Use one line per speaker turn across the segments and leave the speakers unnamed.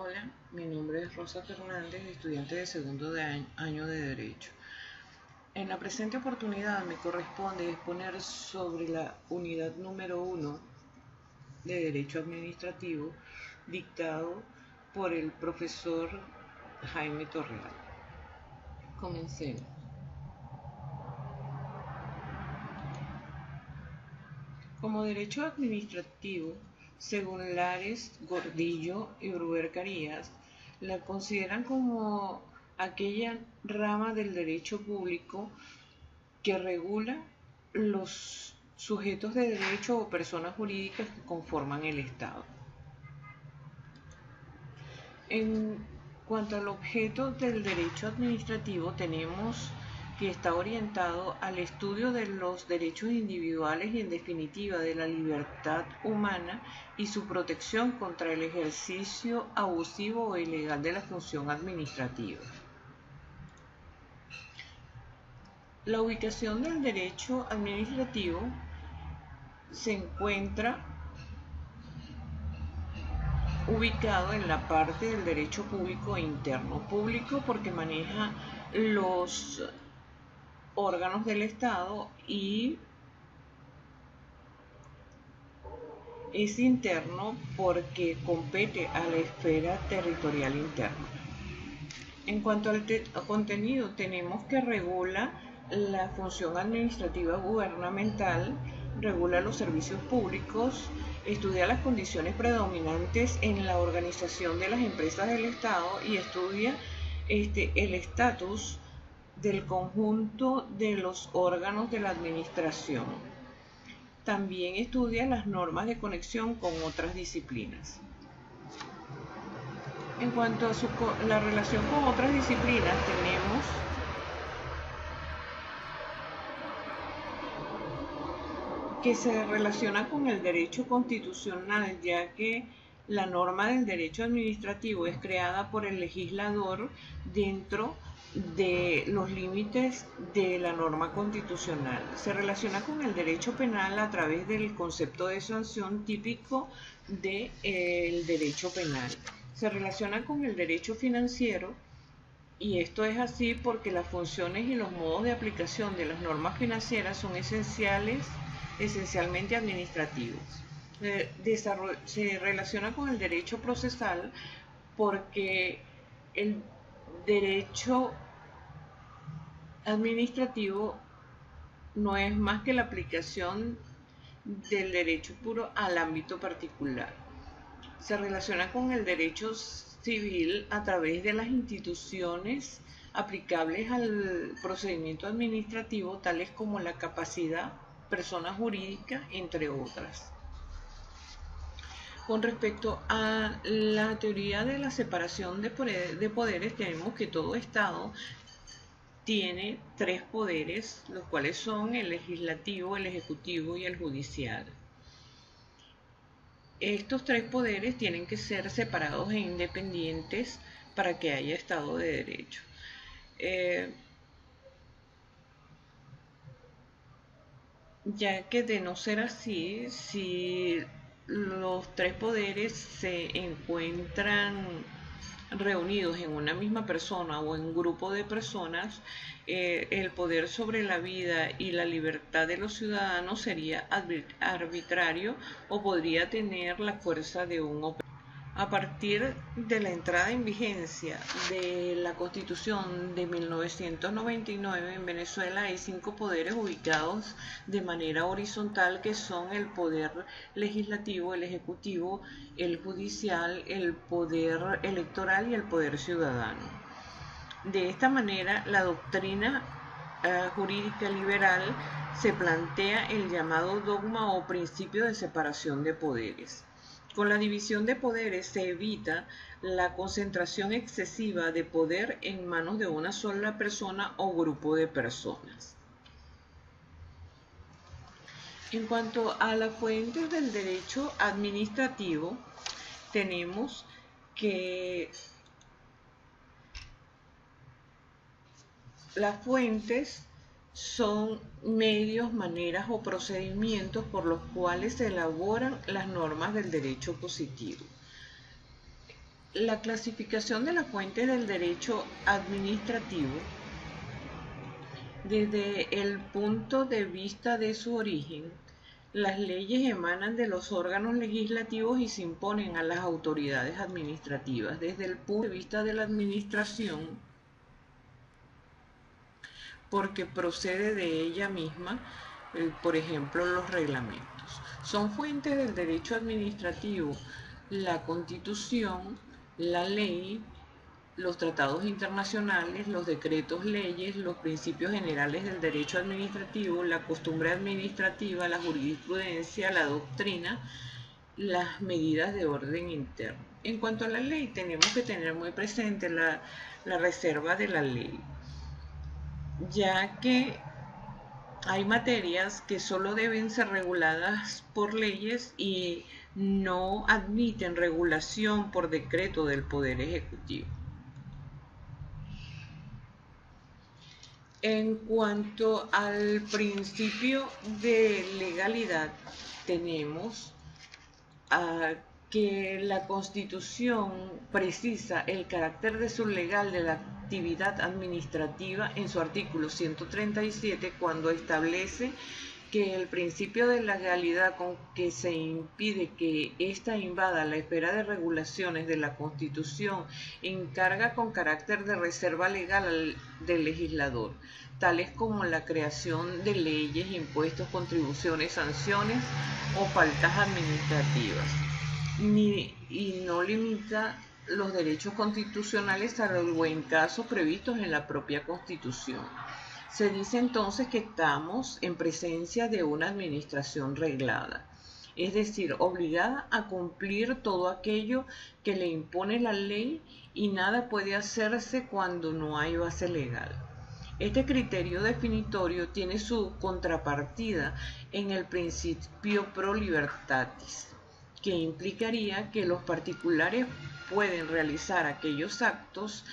Hola, mi nombre es Rosa Fernández, estudiante de segundo año de Derecho. En la presente oportunidad me corresponde exponer sobre la unidad número 1 de Derecho Administrativo, dictado por el profesor Jaime Torreal. Comencemos. Como derecho administrativo, según Lares, Gordillo y Bruguer Carías, la consideran como aquella rama del derecho público que regula los sujetos de derecho o personas jurídicas que conforman el Estado. En cuanto al objeto del derecho administrativo, tenemos que está orientado al estudio de los derechos individuales y, en definitiva, de la libertad humana y su protección contra el ejercicio abusivo o ilegal de la función administrativa. La ubicación del derecho administrativo se encuentra ubicado en la parte del derecho público e interno. Público porque maneja los órganos del Estado, y es interno porque compete a la esfera territorial interna. En cuanto al contenido, tenemos que regula la función administrativa gubernamental, regula los servicios públicos, estudia las condiciones predominantes en la organización de las empresas del Estado y estudia el estatus del conjunto de los órganos de la administración. También estudia las normas de conexión con otras disciplinas. En cuanto a la relación con otras disciplinas, tenemos que se relaciona con el derecho constitucional, ya que la norma del derecho administrativo es creada por el legislador dentro de los límites de la norma constitucional. Se relaciona con el derecho penal a través del concepto de sanción típico del derecho penal. Se relaciona con el derecho financiero, y esto es así porque las funciones y los modos de aplicación de las normas financieras son esencialmente administrativos. Se relaciona con el derecho procesal porque el derecho administrativo no es más que la aplicación del derecho puro al ámbito particular. Se relaciona con el derecho civil a través de las instituciones aplicables al procedimiento administrativo, tales como la capacidad, persona jurídica, entre otras. Con respecto a la teoría de la separación de poderes, tenemos que todo Estado tiene tres poderes, los cuales son el legislativo, el ejecutivo y el judicial. Estos tres poderes tienen que ser separados e independientes para que haya Estado de Derecho. Ya que de no ser así, si los tres poderes se encuentran reunidos en una misma persona o en un grupo de personas, el poder sobre la vida y la libertad de los ciudadanos sería arbitrario o podría tener la fuerza de un operador. A partir de la entrada en vigencia de la Constitución de 1999, en Venezuela hay 5 poderes ubicados de manera horizontal, que son el poder legislativo, el ejecutivo, el judicial, el poder electoral y el poder ciudadano. De esta manera, la doctrina jurídica liberal se plantea el llamado dogma o principio de separación de poderes. Con la división de poderes se evita la concentración excesiva de poder en manos de una sola persona o grupo de personas. En cuanto a las fuentes del derecho administrativo, tenemos que las fuentes son medios, maneras o procedimientos por los cuales se elaboran las normas del derecho positivo. La clasificación de las fuentes del derecho administrativo desde el punto de vista de su origen. Las leyes emanan de los órganos legislativos y se imponen a las autoridades administrativas. Desde el punto de vista de la administración, porque procede de ella misma, por ejemplo, los reglamentos. Son fuentes del derecho administrativo la Constitución, la ley, los tratados internacionales, los decretos leyes, los principios generales del derecho administrativo, la costumbre administrativa, la jurisprudencia, la doctrina, las medidas de orden interno. En cuanto a la ley, tenemos que tener muy presente la reserva de la ley, ya que hay materias que solo deben ser reguladas por leyes y no admiten regulación por decreto del Poder Ejecutivo. En cuanto al principio de legalidad, tenemos que la Constitución precisa el carácter de sublegal de la actividad administrativa en su artículo 137 cuando establece que el principio de legalidad con que se impide que ésta invada la esfera de regulaciones de la Constitución encarga con carácter de reserva legal del legislador, tales como la creación de leyes, impuestos, contribuciones, sanciones o faltas administrativas, y no limita los derechos constitucionales salvo en casos previstos en la propia Constitución. Se dice entonces que estamos en presencia de una administración reglada, es decir, obligada a cumplir todo aquello que le impone la ley y nada puede hacerse cuando no hay base legal. Este criterio definitorio tiene su contrapartida en el principio pro libertatis, que implicaría que los particulares pueden realizar aquellos actos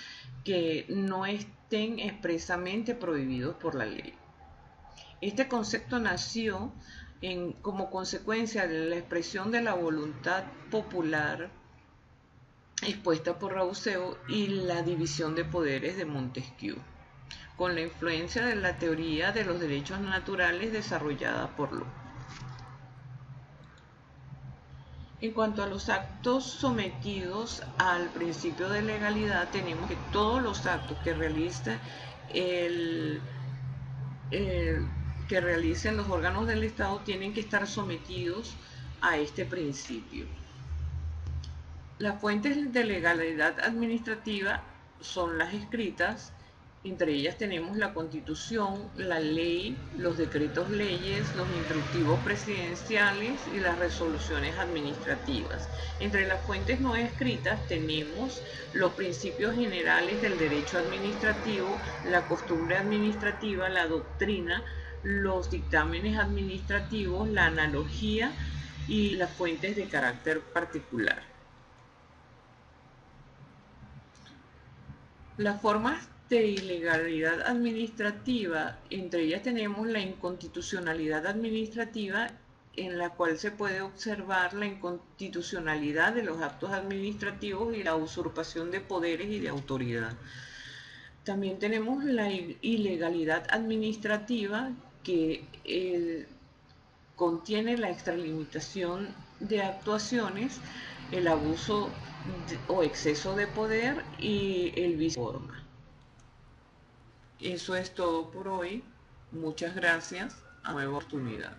que no estén expresamente prohibidos por la ley. Este concepto nació como consecuencia de la expresión de la voluntad popular expuesta por Rousseau y la división de poderes de Montesquieu, con la influencia de la teoría de los derechos naturales desarrollada por Locke. En cuanto a los actos sometidos al principio de legalidad, tenemos que todos los actos que realicen los órganos del Estado tienen que estar sometidos a este principio. Las fuentes de legalidad administrativa son las escritas. Entre ellas tenemos la Constitución, la ley, los decretos leyes, los instructivos presidenciales y las resoluciones administrativas. Entre las fuentes no escritas tenemos los principios generales del derecho administrativo, la costumbre administrativa, la doctrina, los dictámenes administrativos, la analogía y las fuentes de carácter particular. Las formas de ilegalidad administrativa, entre ellas tenemos la inconstitucionalidad administrativa, en la cual se puede observar la inconstitucionalidad de los actos administrativos y la usurpación de poderes y de autoridad. También tenemos la ilegalidad administrativa, que contiene la extralimitación de actuaciones, el abuso o exceso de poder y el vicio de forma. Eso es todo por hoy. Muchas gracias. A nueva oportunidad.